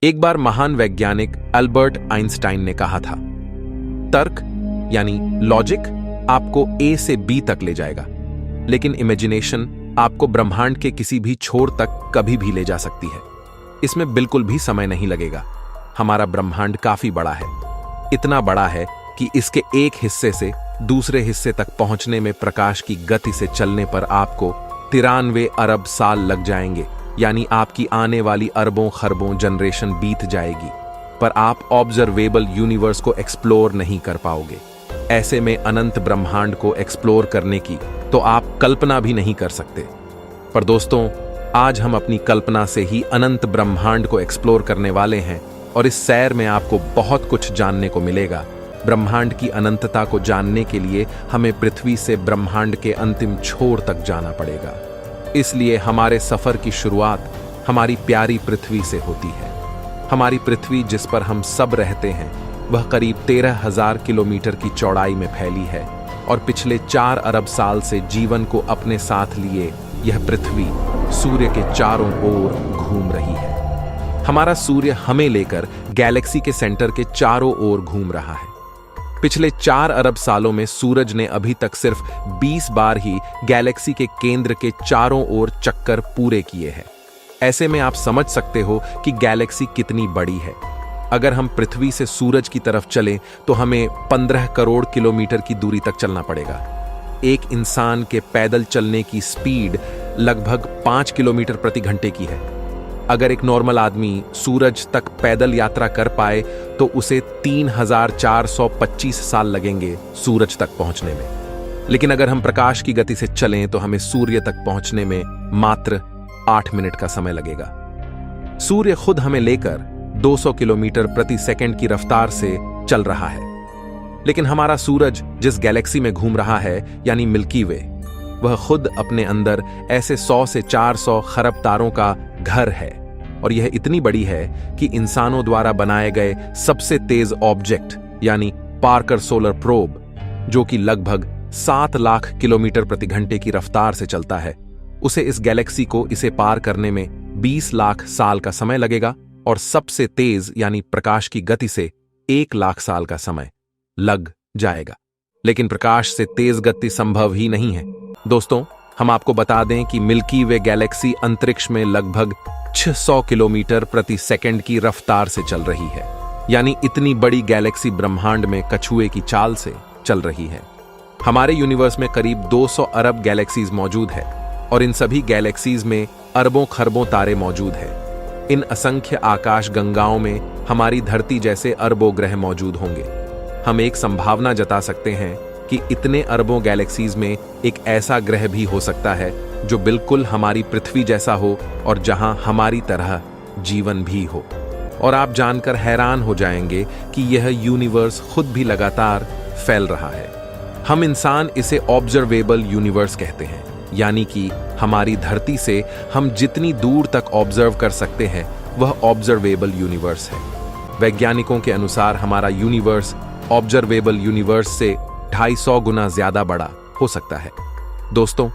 एक बार महान वैज्ञानिक अल्बर्ट आइंस्टाइन ने कहा था, तर्क यानी लॉजिक आपको ए से बी तक ले जाएगा, लेकिन इमेजिनेशन आपको ब्रह्मांड के किसी भी छोर तक कभी भी ले जा सकती है। इसमें बिल्कुल भी समय नहीं लगेगा। हमारा ब्रह्मांड काफी बड़ा है, इतना बड़ा है कि इसके एक हिस्से से दूसरे हिस्से तक पहुंचने में प्रकाश की गति से चलने पर आपको 93 अरब साल लग जाएंगे, यानी आपकी आने वाली अरबों खरबों जनरेशन बीत जाएगी, पर आप ऑब्जर्वेबल यूनिवर्स को एक्सप्लोर नहीं कर पाओगे। ऐसे में अनंत ब्रह्मांड को एक्सप्लोर करने की तो आप कल्पना भी नहीं कर सकते। पर दोस्तों, आज हम अपनी कल्पना से ही अनंत ब्रह्मांड को एक्सप्लोर करने वाले हैं, और इस सैर में आपको बहुत कुछ जानने को मिलेगा। ब्रह्मांड की अनंतता को जानने के लिए हमें पृथ्वी से ब्रह्मांड के अंतिम छोर तक जाना पड़ेगा। इसलिए हमारे सफर की शुरुआत हमारी प्यारी पृथ्वी से होती है। हमारी पृथ्वी, जिस पर हम सब रहते हैं, वह करीब 13,000 किलोमीटर की चौड़ाई में फैली है, और पिछले 4 अरब साल से जीवन को अपने साथ लिए यह पृथ्वी सूर्य के चारों ओर घूम रही है। हमारा सूर्य हमें लेकर गैलेक्सी के सेंटर के चारों ओर घूम रहा है। पिछले 4 अरब सालों में सूरज ने अभी तक सिर्फ 20 बार ही गैलेक्सी के केंद्र के चारों ओर चक्कर पूरे किए हैं। ऐसे में आप समझ सकते हो कि गैलेक्सी कितनी बड़ी है। अगर हम पृथ्वी से सूरज की तरफ चलें तो हमें 15 करोड़ किलोमीटर की दूरी तक चलना पड़ेगा। एक इंसान के पैदल चलने की स्पीड लगभग 5 किलोमीटर प्रति घंटे की है। अगर एक नॉर्मल आदमी सूरज तक पैदल यात्रा कर पाए तो उसे 3,425 साल लगेंगे सूरज तक पहुंचने में। लेकिन अगर हम प्रकाश की गति से चलें तो हमें सूर्य तक पहुंचने में मात्र 8 मिनट का समय लगेगा। सूर्य खुद हमें लेकर 200 किलोमीटर प्रति सेकंड की रफ्तार से चल रहा है। लेकिन हमारा सूरज जिस गैलेक्सी में घूम रहा है, यानी मिल्की वे, वह खुद अपने अंदर ऐसे 100 से 400 खरब तारों का घर है, और यह इतनी बड़ी है कि इंसानों द्वारा बनाए गए सबसे तेज ऑब्जेक्ट यानी पार्कर सोलर प्रोब, जो कि लगभग 7 लाख किलोमीटर प्रति घंटे की रफ्तार से चलता है, उसे इस गैलेक्सी को इसे पार करने में 20 लाख साल का समय लगेगा, और सबसे तेज यानी प्रकाश की गति से 1 लाख साल का समय लग जाएगा। लेकिन प्रकाश से तेज गति संभव ही नहीं है। दोस्तों, हम आपको बता दें कि मिल्की वे गैलेक्सी अंतरिक्ष में लगभग 600 किलोमीटर प्रति सेकंड की रफ्तार से चल रही है, यानी इतनी बड़ी गैलेक्सी ब्रह्मांड में कछुए की चाल से चल रही है। हमारे यूनिवर्स में करीब 200 अरब गैलेक्सीज मौजूद है, और इन सभी गैलेक्सीज में अरबों खरबों तारे मौजूद हैं। इन असंख्य आकाश गंगाओं में हमारी धरती जैसे अरबों ग्रह मौजूद होंगे। हम एक संभावना जता सकते हैं कि इतने अरबों गैलेक्सीज में एक ऐसा ग्रह भी हो सकता है जो बिल्कुल हमारी पृथ्वी जैसा हो, और जहां हमारी तरह जीवन भी हो। और आप जानकर हैरान हो जाएंगे कि यह यूनिवर्स खुद भी लगातार फैल रहा है। हम इंसान इसे ऑब्जर्वेबल यूनिवर्स कहते हैं, यानी कि हमारी धरती से हम जितनी दूर तक ऑब्जर्व कर सकते हैं वह ऑब्जर्वेबल यूनिवर्स है। वैज्ञानिकों के अनुसार हमारा यूनिवर्स ऑब्जर्वेबल यूनिवर्स से 250 गुना ज्यादा बड़ा हो सकता है। दोस्तों,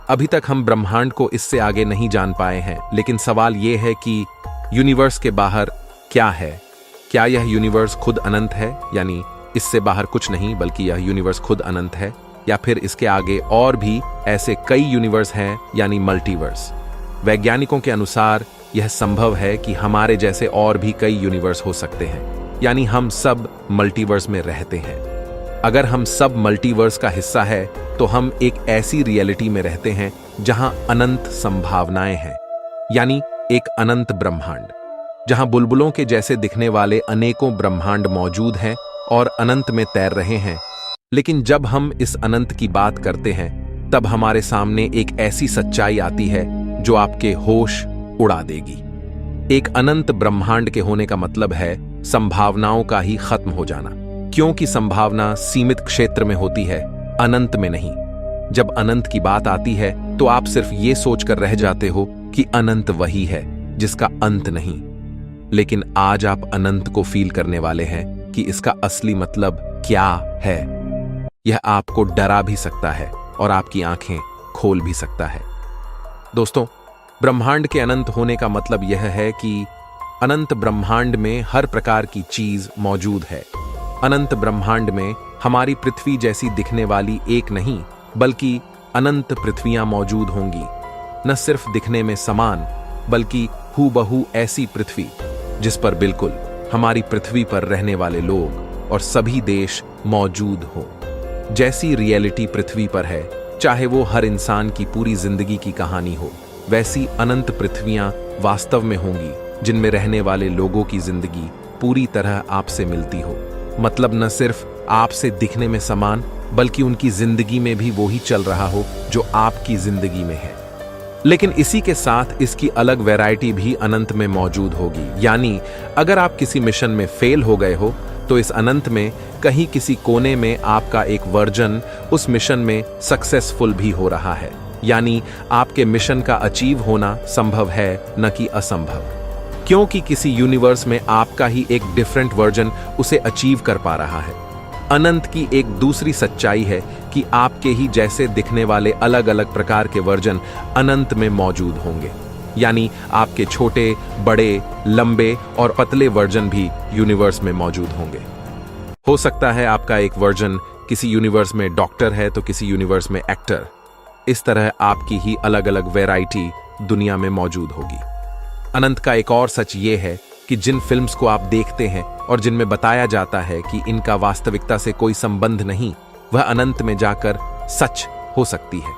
अभी तक हम ब्रह्मांड को इससे आगे नहीं जान पाए हैं, लेकिन सवाल यह है कि यूनिवर्स के बाहर क्या है? क्या यह यूनिवर्स खुद अनंत है, यानी इससे बाहर कुछ नहीं बल्कि यह यूनिवर्स खुद अनंत है, या फिर इसके आगे और भी ऐसे कई यूनिवर्स हैं, यानी मल्टीवर्स? वैज्ञानिकों के अनुसार यह संभव है कि हमारे जैसे और भी कई यूनिवर्स हो सकते हैं, यानी हम सब मल्टीवर्स में रहते हैं। अगर हम सब मल्टीवर्स का हिस्सा है तो हम एक ऐसी रियलिटी में रहते हैं जहां अनंत संभावनाएं हैं, यानी एक अनंत ब्रह्मांड, जहां बुलबुलों के जैसे दिखने वाले अनेकों ब्रह्मांड मौजूद हैं और अनंत में तैर रहे हैं। लेकिन जब हम इस अनंत की बात करते हैं तब हमारे सामने एक ऐसी सच्चाई आती है जो आपके होश उड़ा देगी। एक अनंत ब्रह्मांड के होने का मतलब है संभावनाओं का ही खत्म हो जाना, क्योंकि संभावना सीमित क्षेत्र में होती है, अनंत में नहीं। जब अनंत की बात आती है तो आप सिर्फ ये सोचकर रह जाते हो कि अनंत वही है जिसका अंत नहीं। लेकिन आज आप अनंत को फील करने वाले हैं कि इसका असली मतलब क्या है। यह आपको डरा भी सकता है और आपकी आंखें खोल भी सकता है। दोस्तों, ब्रह्मांड के अनंत होने का मतलब यह है कि अनंत ब्रह्मांड में हर प्रकार की चीज मौजूद है। अनंत ब्रह्मांड में हमारी पृथ्वी जैसी दिखने वाली एक नहीं बल्कि अनंत पृथ्वियां मौजूद होंगी। न सिर्फ दिखने में समान बल्कि हूबहू ऐसी पृथ्वी जिस पर बिल्कुल हमारी पृथ्वी पर रहने वाले लोग और सभी देश मौजूद हो। जैसी रियलिटी पृथ्वी पर है, चाहे वो हर इंसान की पूरी जिंदगी की कहानी हो, वैसी अनंत पृथ्वियां वास्तव में होंगी जिनमें रहने वाले लोगों की जिंदगी पूरी तरह आपसे मिलती हो। मतलब न सिर्फ आपसे दिखने में समान बल्कि उनकी जिंदगी में भी वो ही चल रहा हो जो आपकी जिंदगी में है। लेकिन इसी के साथ इसकी अलग वैरायटी भी अनंत में मौजूद होगी। यानी अगर आप किसी मिशन में फेल हो गए हो तो इस अनंत में कहीं किसी कोने में आपका एक वर्जन उस मिशन में सक्सेसफुल भी हो रहा है। यानी आपके मिशन का अचीव होना संभव है, न कि असंभव, क्योंकि किसी यूनिवर्स में आपका ही एक डिफरेंट वर्जन उसे अचीव कर पा रहा है। अनंत की एक दूसरी सच्चाई है कि आपके ही जैसे दिखने वाले अलग अलग प्रकार के वर्जन अनंत में मौजूद होंगे। यानी आपके छोटे, बड़े, लंबे और पतले वर्जन भी यूनिवर्स में मौजूद होंगे। हो सकता है आपका एक वर्जन किसी यूनिवर्स में डॉक्टर है तो किसी यूनिवर्स में एक्टर। इस तरह आपकी ही अलग अलग वैरायटी दुनिया में मौजूद होगी। अनंत का एक और सच ये है कि जिन फिल्म्स को आप देखते हैं और जिनमें बताया जाता है कि इनका वास्तविकता से कोई संबंध नहीं, वह अनंत में जाकर सच हो सकती है।